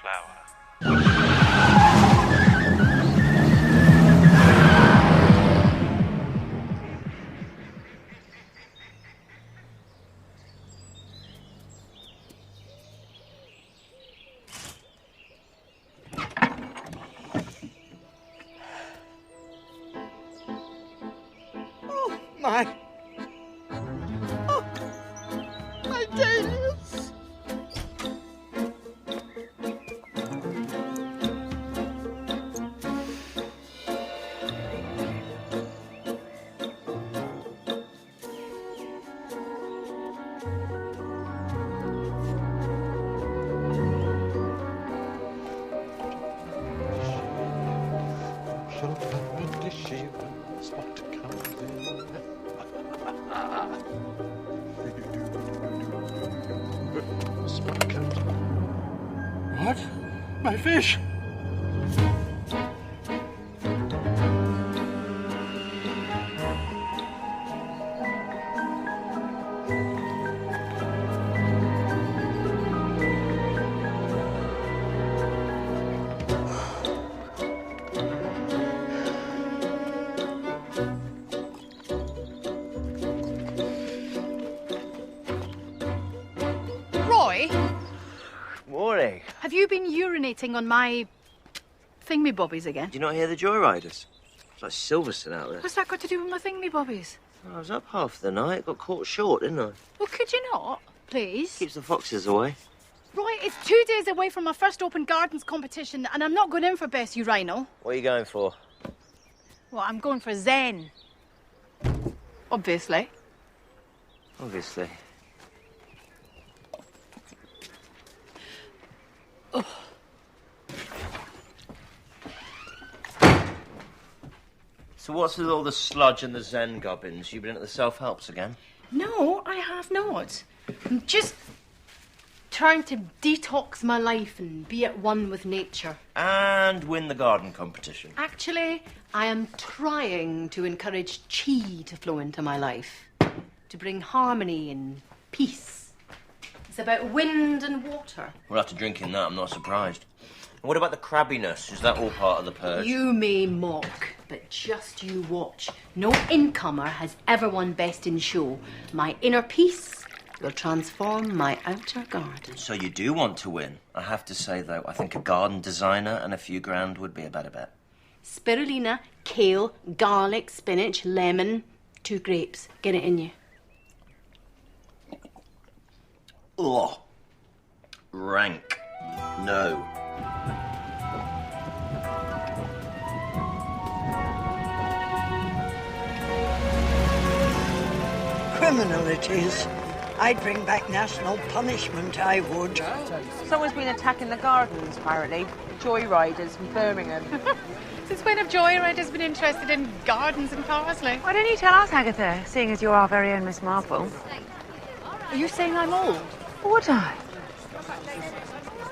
flower. Oh, my dahlias. What? My fish? Roy, Morning. have you been urinating on my thingy-bobbies again? Did you not hear the Joyriders? It's like Silverstone out there. What's that got to do with my thingy-bobbies? I was up half the night, got caught short, didn't I? Well, could you not, please? Keeps the foxes away. Roy, it's 2 days away from my first Open Gardens competition, and I'm not going in for Best Urinal. What are you going for? Well, I'm going for Zen. Obviously. Obviously. So what's with all the sludge and the Zen gubbins? You been at the self-helps again? No, I have not. I'm just trying to detox my life and be at one with nature. And win the garden competition. Actually, I am trying to encourage chi to flow into my life, to bring harmony and peace. It's about wind and water. We'll have to drink in that, I'm not surprised. And what about the crabbiness? Is that all part of the purge? You may mock, but just you watch. No incomer has ever won Best in Show. My inner peace will transform my outer garden. So you do want to win. I have to say, though, I think a garden designer and a few grand would be a better bet. Spirulina, kale, garlic, spinach, lemon, 2 grapes. Get it in you. Ugh. Rank. No. Criminal it is. I'd bring back national punishment, I would. Someone's been attacking the gardens, apparently. Joyriders from Birmingham. Since when have Joyriders been interested in gardens and parsley? Why don't you tell us, Agatha, seeing as you're our very own Miss Marple? Are you saying I'm old? Would I?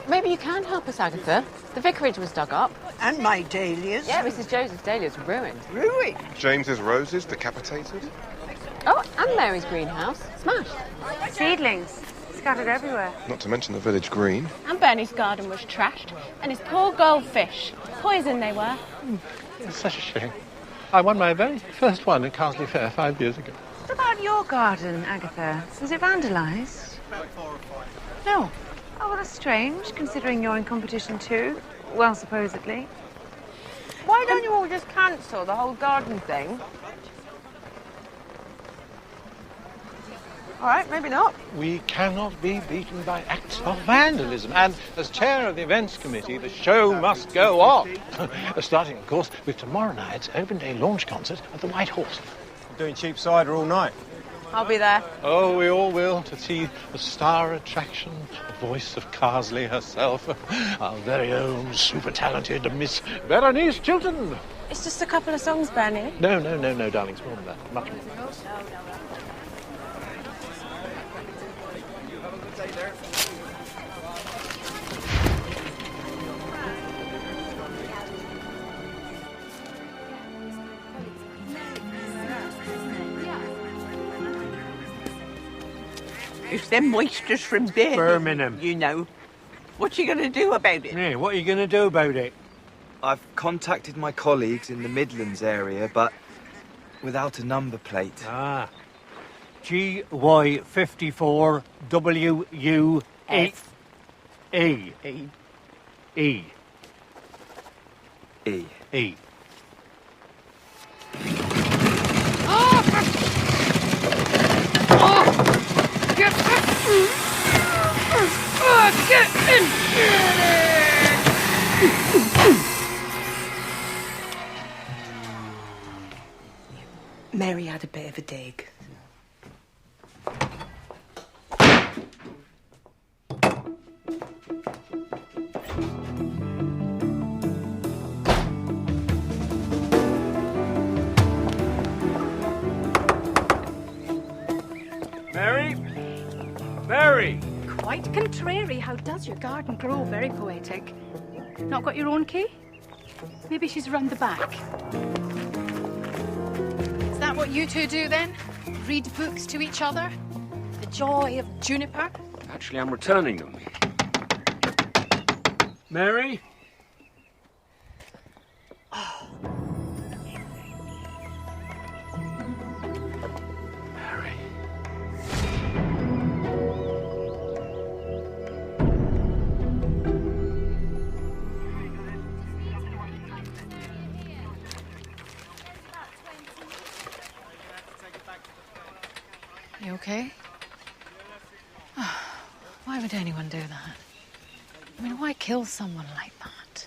Maybe you can help us, Agatha. The vicarage was dug up. And my dahlias. Yeah, Mrs. Joseph's dahlias ruined. Ruined. James's roses decapitated. Oh, and Mary's greenhouse smashed. Seedlings scattered everywhere. Not to mention the village green. And Bernie's garden was trashed, and his poor goldfish. Poison they were. It's such a shame. I won my very first one at Carsley Fair 5 years ago. What about your garden, Agatha? Was it vandalised? No. Oh, well, that's strange, considering you're in competition too. Well, supposedly. Why don't you all just cancel the whole garden thing? All right, maybe not. We cannot be beaten by acts of vandalism. And as chair of the events committee, the show must go on. Starting, of course, with tomorrow night's open day launch concert at the White Horse. Doing cheap cider all night. I'll be there. Oh, we all will, to see the star attraction, the voice of Carsley herself, our very own super talented Miss Berenice Chilton. It's just a couple of songs, Bernie. No, darling, it's more than that. Much more. It's them oysters from Birmingham. Birmingham. You know. What you going to do about it? Yeah, what are you going to do about it? I've contacted my colleagues in the Midlands area, but without a number plate. Ah. GY54WU8E. E. E. E. E. Get in! Mary had a bit of a dig. Mary? Mary! Quite contrary. How does your garden grow? Very poetic. Not got your own key? Maybe she's round the back. Is that what you two do then? Read books to each other? The joy of juniper? Actually, I'm returning them. Mary? You okay? Why would anyone do that? I mean, why kill someone like that?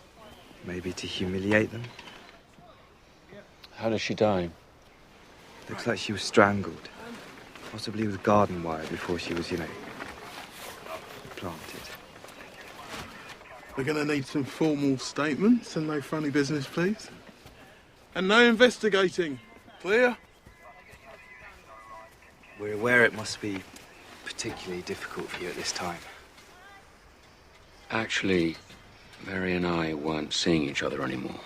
Maybe to humiliate them. How does she die? Looks like she was strangled. Possibly with garden wire before she was, planted. We're going to need some formal statements and no funny business, please. And no investigating. Clear? We're aware it must be particularly difficult for you at this time. Actually, Mary and I weren't seeing each other anymore.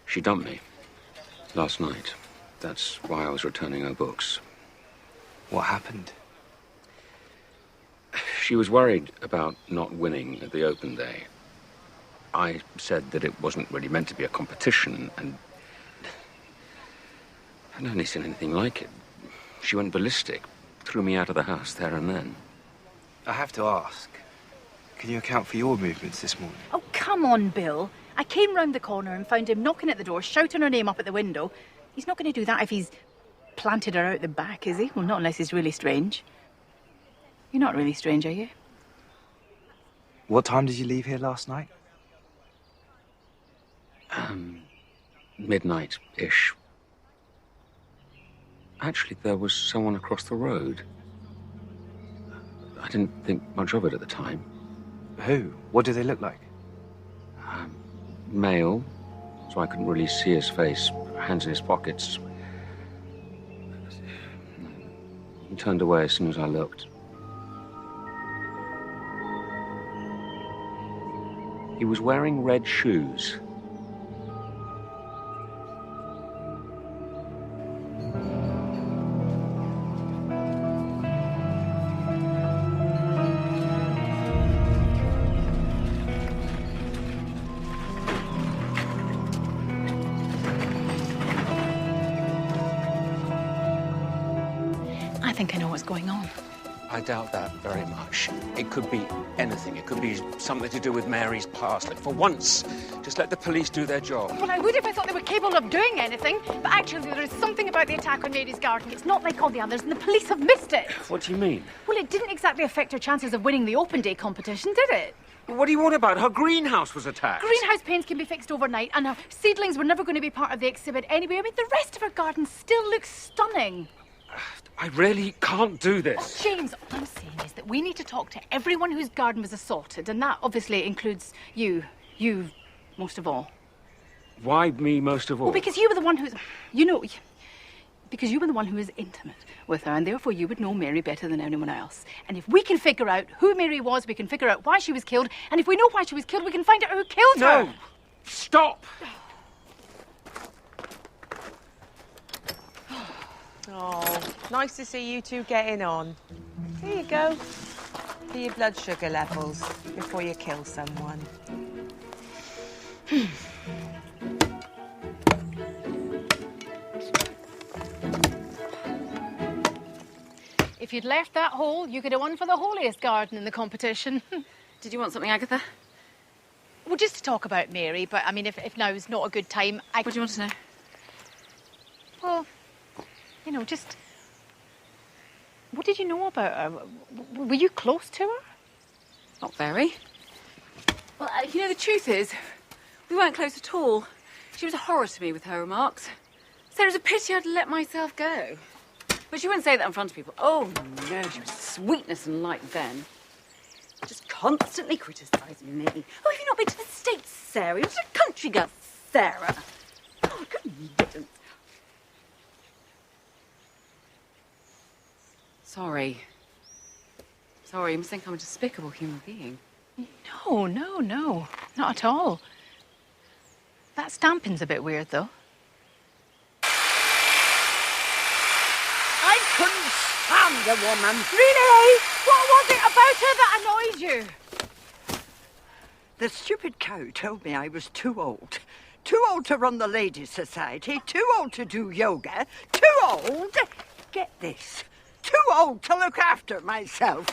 She dumped me last night. That's why I was returning her books. What happened? She was worried about not winning at the Open Day. I said that it wasn't really meant to be a competition, and I'd only seen anything like it. She went ballistic, threw me out of the house there and then. I have to ask, can you account for your movements this morning? Oh, come on, Bill. I came round the corner and found him knocking at the door, shouting her name up at the window. He's not going to do that if he's planted her out the back, is he? Well, not unless he's really strange. You're not really strange, are you? What time did you leave here last night? Midnight-ish. Actually, there was someone across the road. I didn't think much of it at the time. Who? What do they look like? Male, so I couldn't really see his face, hands in his pockets. He turned away as soon as I looked. He was wearing red shoes. I think I know what's going on. I doubt that very much. It could be anything. It could be something to do with Mary's past. Like, for once, just let the police do their job. Well, I would if I thought they were capable of doing anything. But actually, there is something about the attack on Mary's garden. It's not like all the others, and the police have missed it. What do you mean? Well, it didn't exactly affect her chances of winning the Open Day competition, did it? What do you want about? Her greenhouse was attacked. Greenhouse paints can be fixed overnight, and her seedlings were never going to be part of the exhibit anyway. I mean, the rest of her garden still looks stunning. I really can't do this. James, all I'm saying is that we need to talk to everyone whose garden was assaulted, and that obviously includes you. You, most of all. Why me most of all? Well, because you were the one who's... because you were the one who was intimate with her, and therefore you would know Mary better than anyone else. And if we can figure out who Mary was, we can figure out why she was killed, and if we know why she was killed, we can find out who killed her. No! Stop! Oh, nice to see you two getting on. Here you go. for your blood sugar levels before you kill someone. If you'd left that hole, you could have won for the holiest garden in the competition. Did you want something, Agatha? Well, just to talk about Mary, but I mean, if now's not a good time, What do you want to know? Well, you know, just... What did you know about her? Were you close to her? Not very. Well, you know, the truth is, we weren't close at all. She was a horror to me with her remarks. So it was a pity I'd let myself go. But she wouldn't say that in front of people. Oh, no, she was sweetness and light then. Just constantly criticising me. Oh, have you not been to the States, Sarah? You're just a country girl, Sarah. Oh, good riddance. Sorry. Sorry, you must think I'm a despicable human being. No, not at all. That stamping's a bit weird, though. I couldn't stand the woman. Really? What was it about her that annoyed you? The stupid cow told me I was too old. Too old to run the ladies' society, too old to do yoga, too old, get this, too old to look after myself.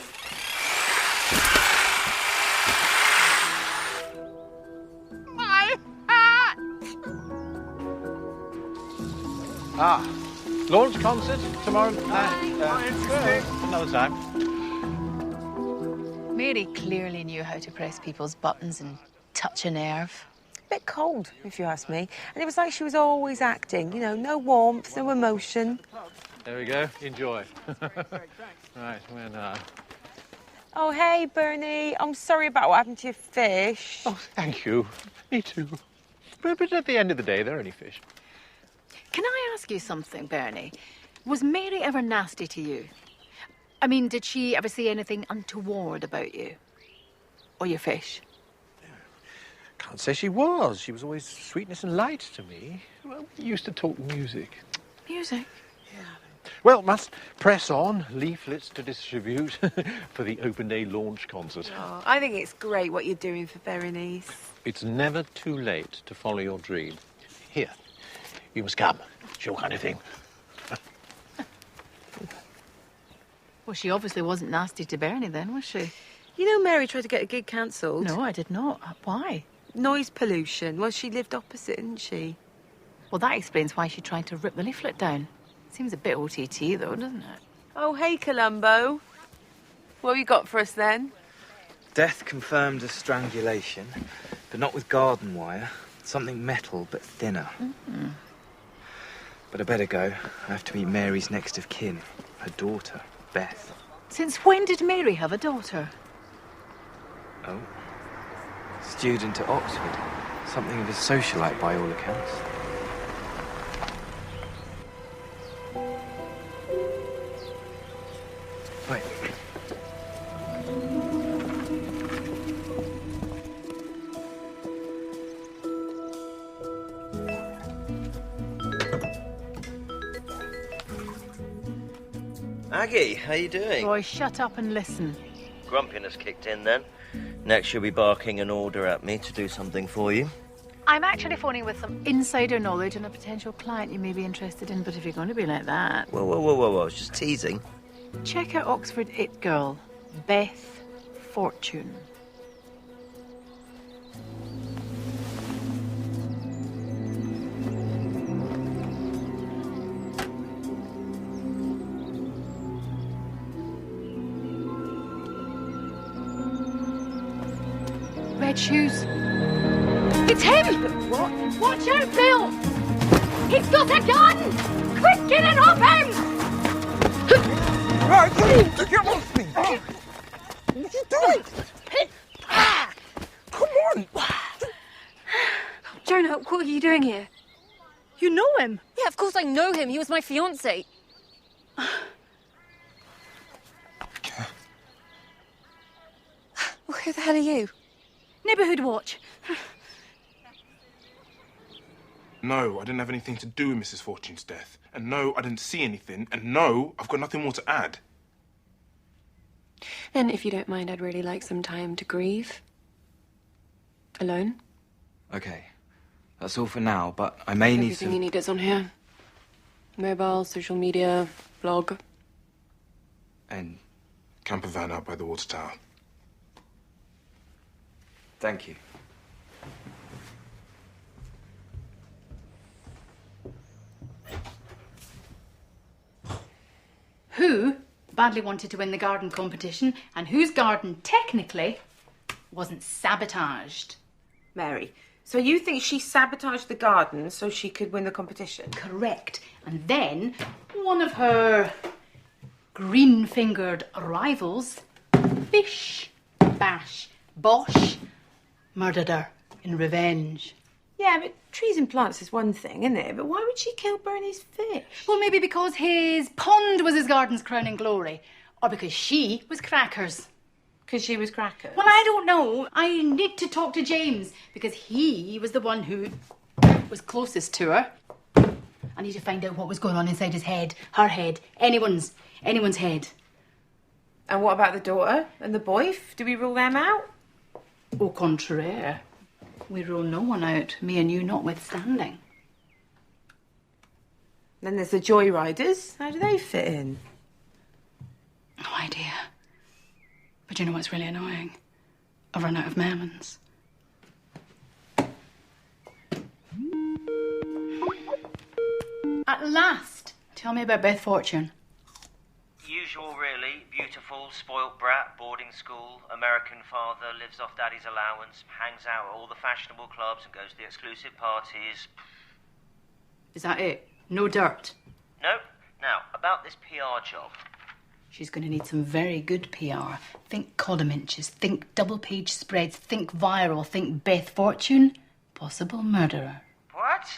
My hat! Launch concert tomorrow night. Another time. Mary clearly knew how to press people's buttons and touch a nerve. A bit cold, if you ask me. And it was like she was always acting, you know, no warmth, no emotion. There we go. Enjoy. Right, we're now. Oh, hey, Bernie. I'm sorry about what happened to your fish. Oh, thank you. Me too. But at the end of the day, they're only fish. Can I ask you something, Bernie? Was Mary ever nasty to you? I mean, did she ever say anything untoward about you? Or your fish? Can't say she was. She was always sweetness and light to me. Well, we used to talk music. Music? Well, must press on. Leaflets to distribute for the open day launch concert. Oh, I think it's great what you're doing for Berenice. It's never too late to follow your dream. Here, you must come. It's your kind of thing. Well, she obviously wasn't nasty to Bernie then, was she? You know Mary tried to get a gig cancelled? No, I did not. Why? Noise pollution. Well, she lived opposite, didn't she? Well, that explains why she tried to rip the leaflet down. Seems a bit OTT, though, doesn't it? Oh, hey, Columbo. What have you got for us, then? Death confirmed as strangulation, but not with garden wire. Something metal, but thinner. Mm-hmm. But I better go. I have to meet Mary's next of kin, her daughter, Beth. Since when did Mary have a daughter? Oh. Student at Oxford. Something of a socialite by all accounts. Wait. Aggie, how you doing? Boy, shut up and listen. Grumpiness kicked in then. Next you'll be barking an order at me to do something for you. I'm actually phoning with some insider knowledge on a potential client you may be interested in, but if you're going to be like that... Whoa, I was just teasing. Check out Oxford It Girl, Beth Fortune. Red shoes. It's him! What? Watch out, Bill! He's got a gun! Quick, get it off him! Right, get off me! What are you doing? Come on! Jonah, what are you doing here? You know him? Yeah, of course I know him. He was my fiancé. Well, who the hell are you? Neighbourhood Watch. No, I didn't have anything to do with Mrs. Fortune's death. And no, I didn't see anything. And no, I've got nothing more to add. And if you don't mind, I'd really like some time to grieve. Alone. Okay. That's all for now, but I may need Everything you need is on here. Mobile, social media, blog. And Camper van out by the water tower. thank you. Who badly wanted to win the garden competition and whose garden technically wasn't sabotaged? Mary, so you think she sabotaged the garden so she could win the competition? Correct. And then one of her green-fingered rivals, Bish, Bash, Bosh, murdered her in revenge. Yeah, but trees and plants is one thing, isn't it? But why would she kill Bernie's fish? Well, maybe because his pond was his garden's crowning glory. Or because she was Crackers. Because she was Crackers? Well, I don't know. I need to talk to James because he was the one who was closest to her. I need to find out what was going on inside his head, her head, anyone's head. And what about the daughter and the boyf? Do we rule them out? Au contraire. We rule no one out, me and you notwithstanding. Then there's the Joyriders. How do they fit in? No idea. But you know what's really annoying? I've run out of Mermans. At last! Tell me about Beth Fortune. Usual, really. Beautiful, spoilt brat, boarding school, American father, lives off daddy's allowance, hangs out at all the fashionable clubs and goes to the exclusive parties. Is that it? No dirt? Nope. Now, about this PR job. She's going to need some very good PR. Think column inches, think double-page spreads, think viral, think Beth Fortune, possible murderer. What?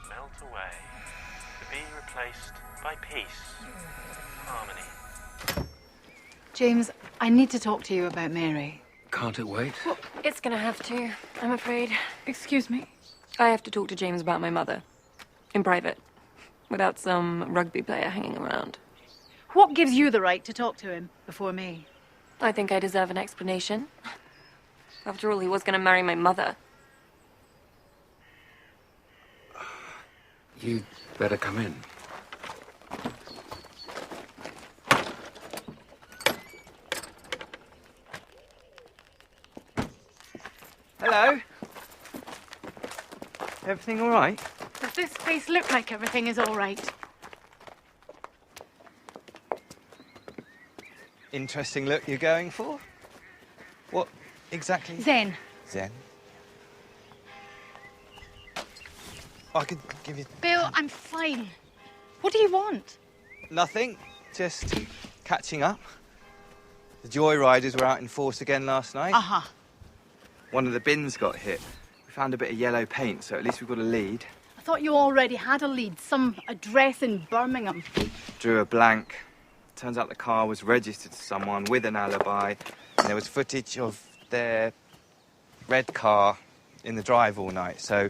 Melt away, to be replaced by peace, harmony. James, I need to talk to you about Mary. Can't it wait? Well, it's gonna have to, I'm afraid. Excuse me? I have to talk to James about my mother. In private. Without some rugby player hanging around. What gives you the right to talk to him before me? I think I deserve an explanation. After all, he was gonna marry my mother. You'd better come in. Hello. Everything all right? Does this place look like everything is all right? Interesting look you're going for. What exactly? Zen. Zen. I could give you... Bill, I'm fine. What do you want? Nothing. Just catching up. The Joyriders were out in force again last night. Uh-huh. One of the bins got hit. We found a bit of yellow paint, so at least we've got a lead. I thought you already had a lead. Some address in Birmingham. Drew a blank. Turns out the car was registered to someone with an alibi, and there was footage of their red car in the drive all night, so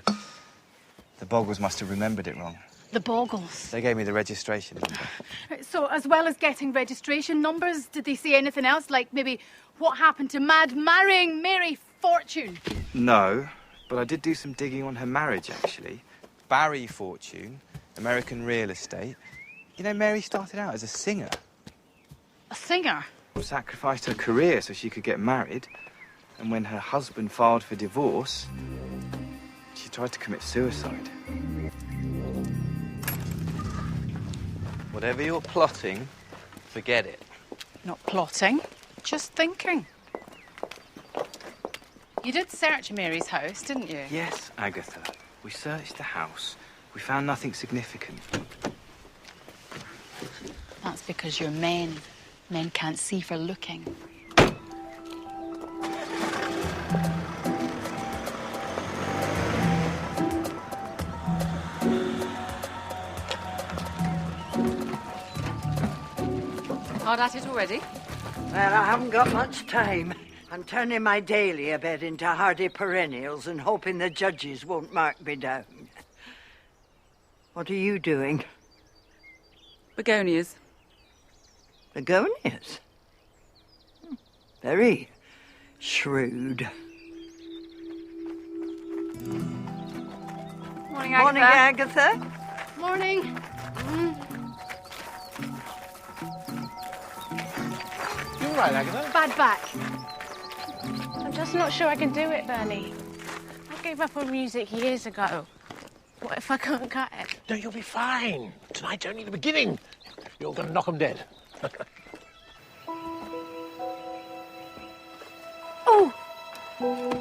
the Boggles must have remembered it wrong. The Boggles. They gave me the registration number. So, as well as getting registration numbers, did they say anything else? Like maybe what happened to Mad marrying Mary Fortune? No, but I did do some digging on her marriage, actually. Barry Fortune, American real estate. You know, Mary started out as a singer. A singer? Sacrificed her career so she could get married. And when her husband filed for divorce, she tried to commit suicide. Whatever you're plotting, forget it. Not plotting, just thinking. You did search Mary's house, didn't you? Yes, Agatha. We searched the house. We found nothing significant. That's because you're men. Men can't see for looking. Hard at it already? Well, I haven't got much time. I'm turning my dahlia bed into hardy perennials and hoping the judges won't mark me down. What are you doing? Begonias. Begonias? Very shrewd. Morning, Morning, Agatha. Morning. You all right, Agatha? Bad back. I'm just not sure I can do it, Bernie. I gave up on music years ago. What if I can't cut it? No, you'll be fine. Tonight's only the beginning. You're going to knock 'em dead. Oh! Sorry.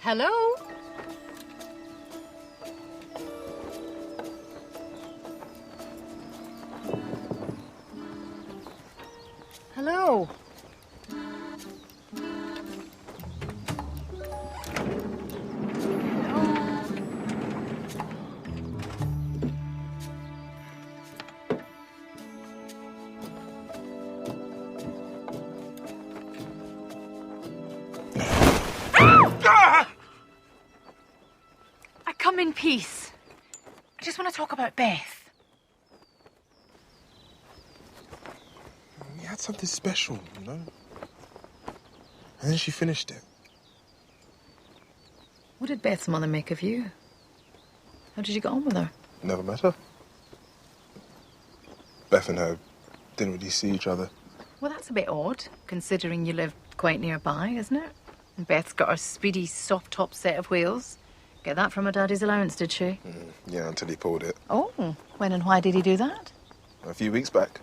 Hello? Hello? I come in peace. I just want to talk about Beth. We had something special, you know? And then she finished it. What did Beth's mother make of you? How did you get on with her? Never met her. Beth and her didn't really see each other. Well, that's a bit odd, considering you live quite nearby, isn't it? And Beth's got her speedy, soft-top set of wheels. Get that from her daddy's allowance, did she? Yeah, until he pulled it. Oh, when and why did he do that? A few weeks back.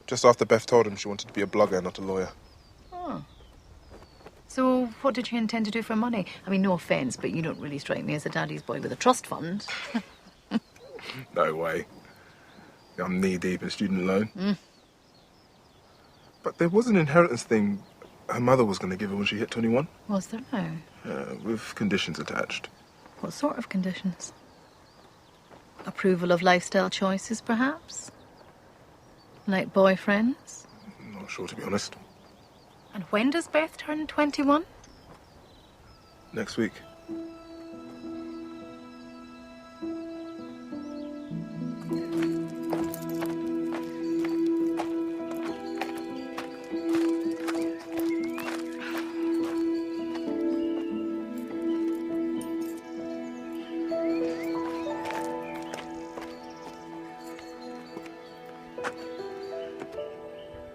Just after Beth told him she wanted to be a blogger, not a lawyer. Oh. So what did you intend to do for money? I mean, no offence, but you don't really strike me as a daddy's boy with a trust fund. No way. I'm knee-deep in student loan. But there was an inheritance thing her mother was going to give her when she hit 21. Was there now? With conditions attached. What sort of conditions? Approval of lifestyle choices, perhaps? Like boyfriends? not sure, to be honest. And when does Beth turn 21? Next week.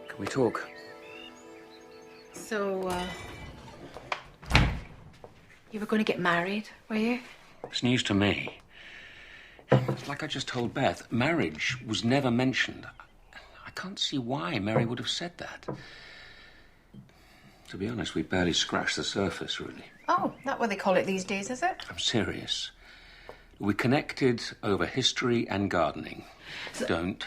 Can we talk? So, you were going to get married, were you? It's news to me. It's like I just told Beth. Marriage was never mentioned. I can't see why Mary would have said that. To be honest, we barely scratched the surface, really. Oh, that's what they call it these days, is it? I'm serious. We connected over history and gardening. Don't.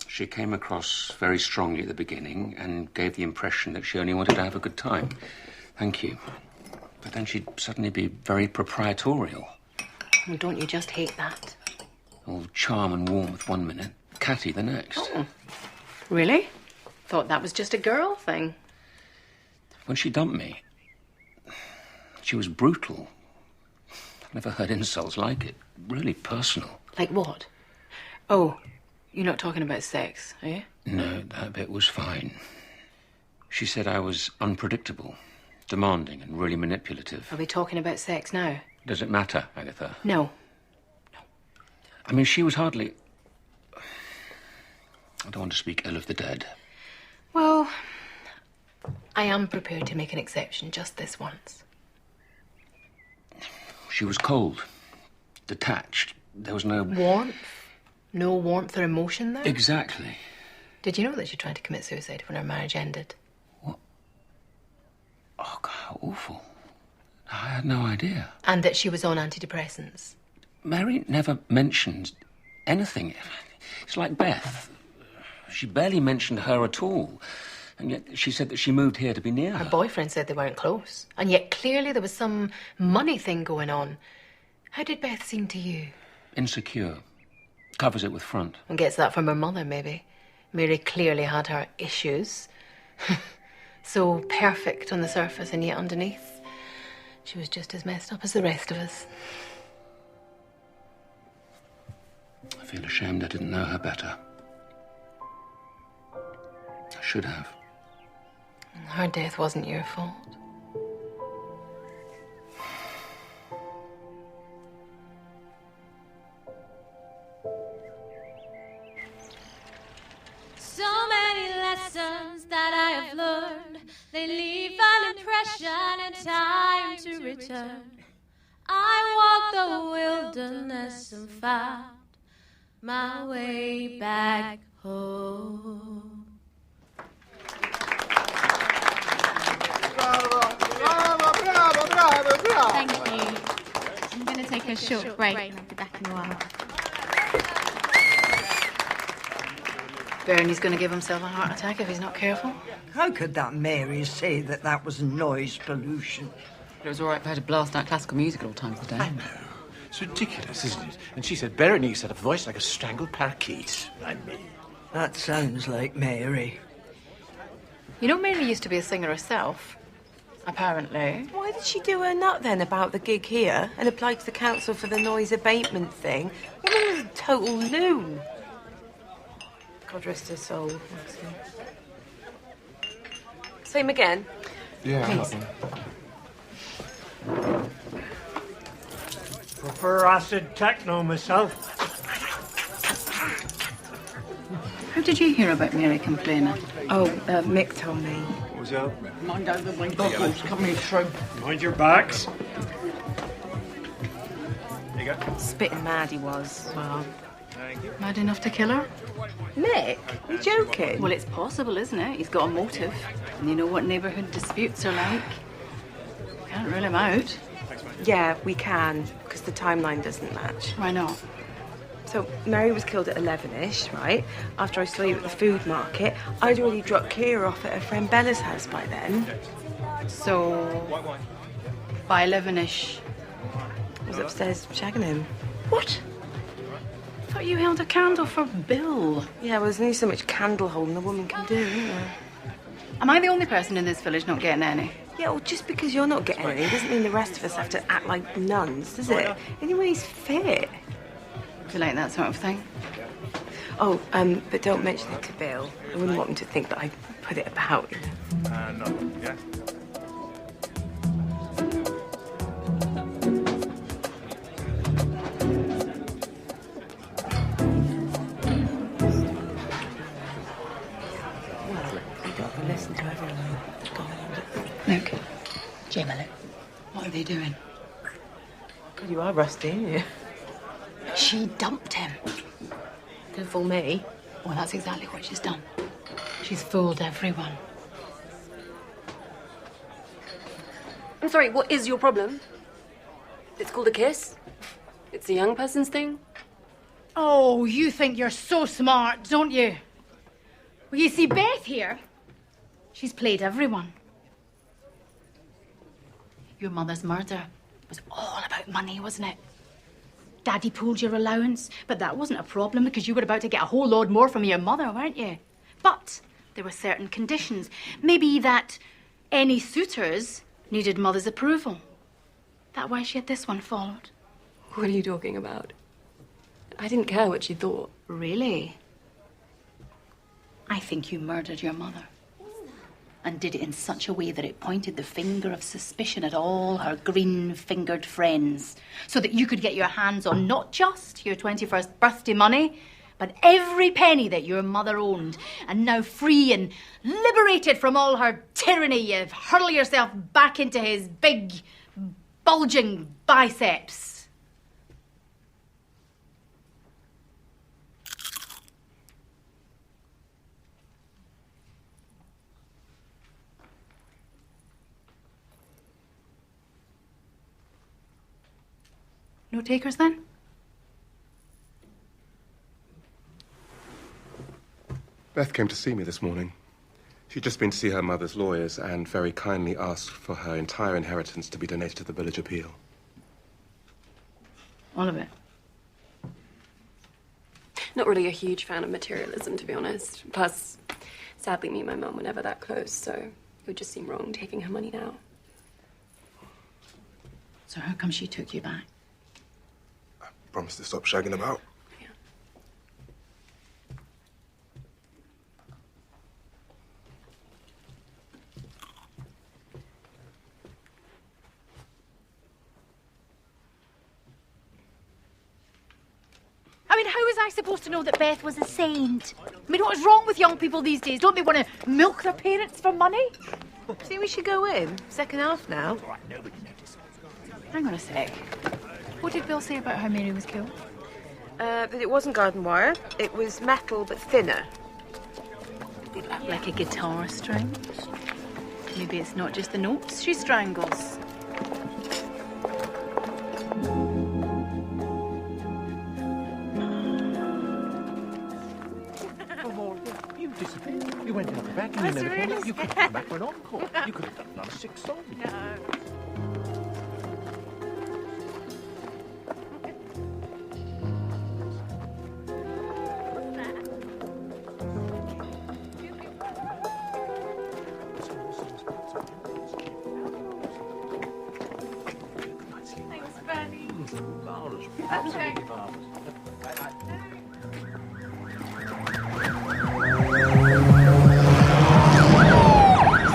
She came across very strongly at the beginning and gave the impression that she only wanted to have a good time. Thank you. But then she'd suddenly be very proprietorial. Well, don't you just hate that? All charm and warmth one minute, catty the next. Oh. Really? Thought that was just a girl thing. When she dumped me, she was brutal. I've never heard insults like it. Really personal. Like what? Oh, you're not talking about sex, are you? No, that bit was fine. She said I was unpredictable, demanding and really manipulative. Are we talking about sex now? Does it matter, Agatha? No. I mean, she was hardly... I don't want to speak ill of the dead. Well, I am prepared to make an exception just this once. She was cold, detached. There was no... Warmth? No warmth or emotion there? Exactly. Did you know that she tried to commit suicide when her marriage ended? What? Oh, God, how awful. I had no idea. And that she was on antidepressants. Mary never mentioned anything. It's like Beth. She barely mentioned her at all. And yet she said that she moved here to be near her. Her boyfriend said they weren't close. And yet clearly there was some money thing going on. How did Beth seem to you? Insecure. Covers it with front. And gets that from her mother, maybe. Mary clearly had her issues. So perfect on the surface, and yet underneath, she was just as messed up as the rest of us. I feel ashamed I didn't know her better. I should have. Her death wasn't your fault. So many lessons that I have learned, they leave an impression and time to return. I walked the wilderness and found my way back home. Thank you. I'm going to take a short break and I'll be back in a while. Bernie's going to give himself a heart attack if he's not careful. How could that Mary say that that was noise pollution? It was all right for her to blast out classical music at all times of the day. I know. It's ridiculous, isn't it? And she said Berenice had a voice like a strangled parakeet. I mean... That sounds like Mary. You know, Mary used to be a singer herself, apparently. Why did she do her nut then about the gig here and apply to the council for the noise abatement thing? Woman was a total loon. God rest her soul. Same again. Yeah, Please. Prefer acid techno myself. How did you hear about Mary complaining? Oh, Mick told me. What was that? Mind out the window, folks coming through. Mind your backs. There you go. Spitting mad he was. Well, Mad enough to kill her? Mick, you joking? Well, it's possible, isn't it? He's got a motive. And you know what neighbourhood disputes are like. Can't rule him out. Yeah, we can, because the timeline doesn't match. Why not? So, Mary was killed at 11-ish, right? After I saw you at the food market. I'd already dropped Kira off at her friend Bella's house by then. So, by 11-ish. I was upstairs shagging him. What? I thought you held a candle for Bill. Yeah, well, there's only so much candle holding a woman can do, isn't there? Am I the only person in this village not getting any? Yeah, well, just because you're not getting any doesn't mean the rest of us have to act like nuns, does it? Anybody's fit. Do you like that sort of thing? Oh, but don't mention it to Bill. I wouldn't want him to think that I put it about. No, yeah. Listen to everyone. Look, Gemma, look. What are they doing? God, you are rusty, aren't you? She dumped him. Don't fool me. Well, that's exactly what she's done. She's fooled everyone. I'm sorry, what is your problem? It's called a kiss? It's a young person's thing? Oh, you think you're so smart, don't you? Well, you see, Beth here, she's played everyone. Your mother's murder was all about money, wasn't it? Daddy pulled your allowance, but that wasn't a problem because you were about to get a whole lot more from your mother, weren't you? But there were certain conditions. Maybe that any suitors needed mother's approval. That's why she had this one followed. What are you talking about? I didn't care what she thought. Really? I think you murdered your mother. And did it in such a way that it pointed the finger of suspicion at all her green-fingered friends, so that you could get your hands on not just your 21st birthday money, but every penny that your mother owned. And now free and liberated from all her tyranny, you hurl yourself back into his big, bulging biceps. No takers, then? Beth came to see me this morning. She'd just been to see her mother's lawyers and very kindly asked for her entire inheritance to be donated to the village appeal. All of it? Not really a huge fan of materialism, to be honest. Plus, sadly, me and my mum were never that close, so it would just seem wrong taking her money now. So how come she took you back? Promise to stop shagging about. I mean, how was I supposed to know that Beth was a saint? I mean, what is wrong with young people these days? Don't they want to milk their parents for money? See, we should go in. Second half now. Hang on a sec. What did Bill say about how Mary was killed? That it wasn't garden wire. It was metal, but thinner. Like a guitar string? Maybe it's not just the notes she strangles. You disappeared. You went out the back and you never came back. You could have come back for an encore. You could have done another 6 songs. No.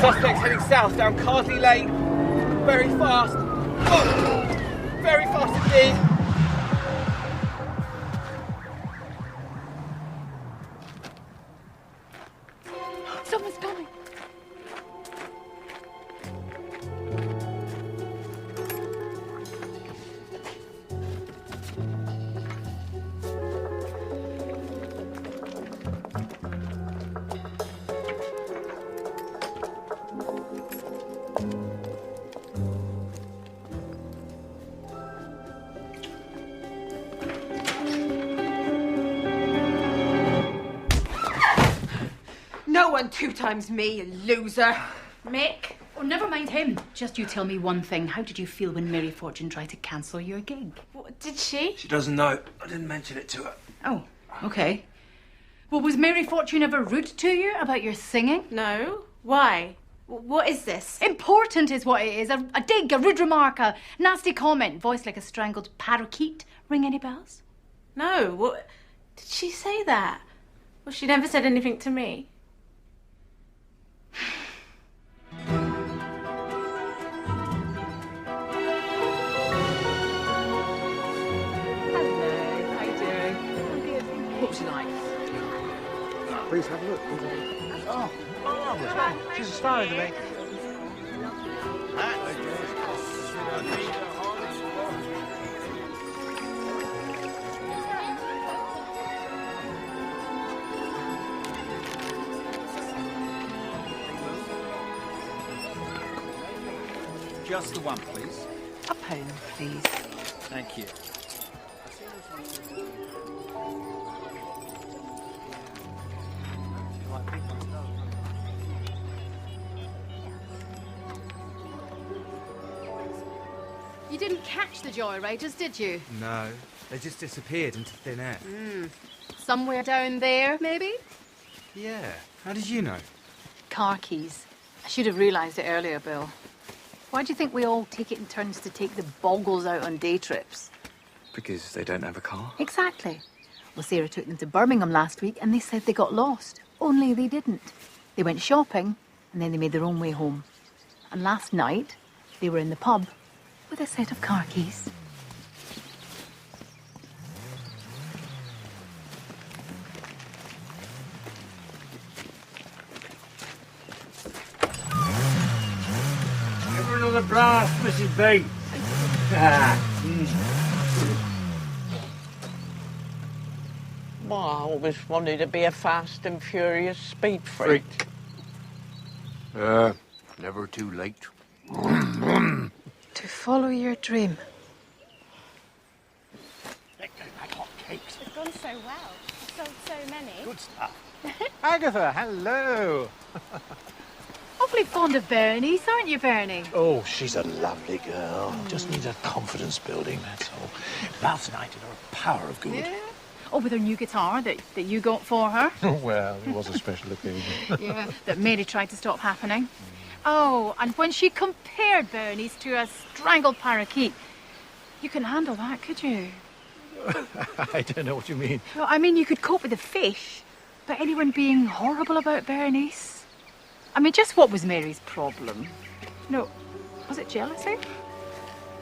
Suspects heading south down Cardley Lane. Very fast. Oh, very fast indeed. Someone's coming. No one 2 times me, you loser. Mick? Oh, never mind him. Just you tell me one thing. How did you feel when Mary Fortune tried to cancel your gig? What, did she? She doesn't know. I didn't mention it to her. Oh, okay. Well, was Mary Fortune ever rude to you about your singing? No. Why? What is this? Important is what it is. A dig, a rude remark, a nasty comment, voiced like a strangled parakeet. Ring any bells? No. What? Did she say that? Well, she never said anything to me. What was it like? Please have a look. Oh, marvellous. She's a star in the making. Just the one, please. A pound, please. Thank you. You didn't catch the Joyriders, did you? No, they just disappeared into thin air. Somewhere down there, maybe? Yeah. How did you know? Car keys. I should have realised it earlier, Bill. Why do you think we all take it in turns to take the boggles out on day trips? Because they don't have a car. Exactly. Well, Sarah took them to Birmingham last week and they said they got lost. Only they didn't. They went shopping and then they made their own way home. And last night, they were in the pub with a set of car keys. Give her another blast, Mrs. B. Well, I always wanted to be a fast and furious speed freak. Never too late. To follow your dream. It's gone so well. I've sold so many. Good stuff. Agatha, hello. Awfully fond of Bernice, aren't you, Bernie? Oh, she's a lovely girl. Just needs a confidence building, that's all. Last night did her a power of good. Yeah. Oh, with her new guitar that you got for her. Well, it was a special occasion. Yeah, that Mary tried to stop happening. Oh, and when she compared Bernice to a strangled parakeet, you couldn't handle that, could you? I don't know what you mean. Well, I mean, you could cope with the fish, but anyone being horrible about Bernice? I mean, just what was Mary's problem? No, was it jealousy?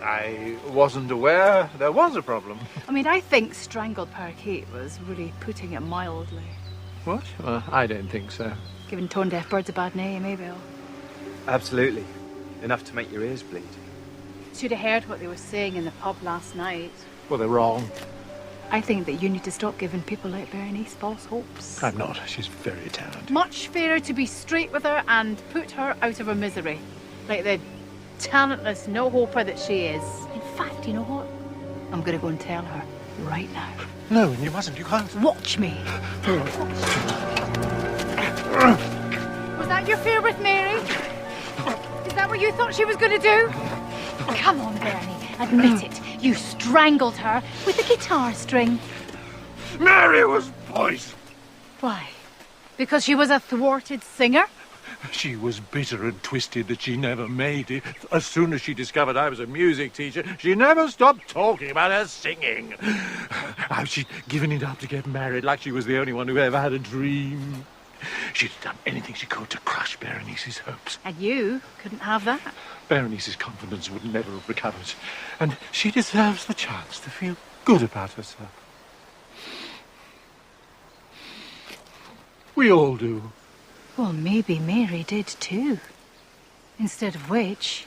I wasn't aware there was a problem. I mean, I think strangled parakeet was really putting it mildly. What? I don't think so. Giving tone-deaf birds a bad name, eh, Bill? Absolutely. Enough to make your ears bleed. Should have heard what they were saying in the pub last night. Well, they're wrong. I think that you need to stop giving people like Bernice false hopes. I'm not. She's very talented. Much fairer to be straight with her and put her out of her misery. Like the talentless no-hoper that she is. In fact, you know what? I'm going to go and tell her right now. No, you mustn't. You can't. Watch me. Was that your fear with Mary? Is that what you thought she was going to do? Come on, Bernie. Admit it. You strangled her with the guitar string. Mary was poisoned. Why? Because she was a thwarted singer? She was bitter and twisted that she never made it. As soon as she discovered I was a music teacher, she never stopped talking about her singing. How she'd given it up to get married like she was the only one who ever had a dream. She'd done anything she could to crush Berenice's hopes. And you couldn't have that. Berenice's confidence would never have recovered. And she deserves the chance to feel good about herself. We all do. Well, maybe Mary did too. Instead of which,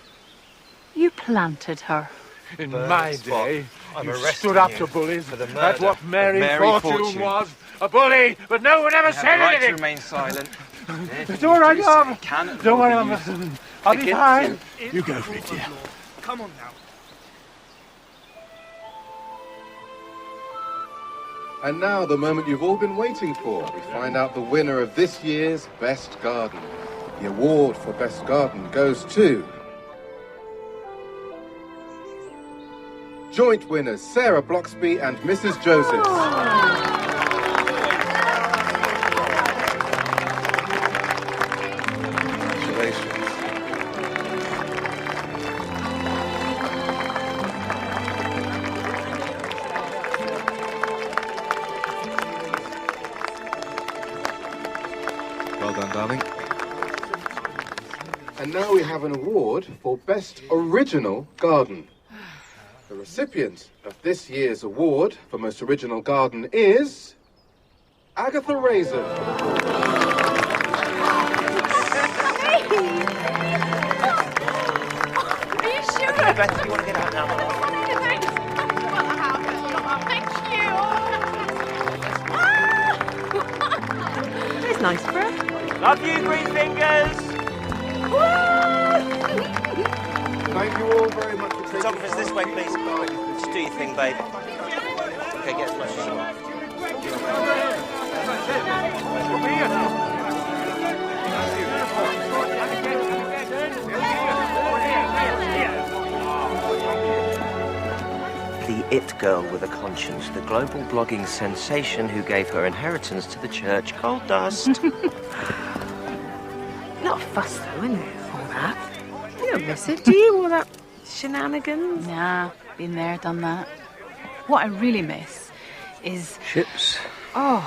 you planted her. In my day, I'm you arresting stood up you to bullies. for the murder That's what of Mary, Mary Fortune was. A bully, but no one ever You have said the right anything. to remain silent. It's all right, Mum. Don't worry, Mum. I'll be fine. You go for it, dear. Come on now. And now, the moment you've all been waiting for. We find out the winner of this year's Best Garden. The award for Best Garden goes to... joint winners Sarah Bloxby and Mrs. Joseph. darling. And now we have an award for Best Original Garden. The recipient of this year's award for Most Original Garden is... Agatha Raisin. Are you sure? Beth, do you want to get out now? It's nice, Brett. Love you, Green Fingers! Thank you all very much for taking Photographers this way, please. Just do your thing, babe. Okay, get as much as you want. The it girl with a conscience, the global blogging sensation who gave her inheritance to the church gold dust. Not a fuss, though, isn't it? All that. You don't miss it, do you? All that shenanigans? Nah, been there, done that. What I really miss is... Ships. Oh,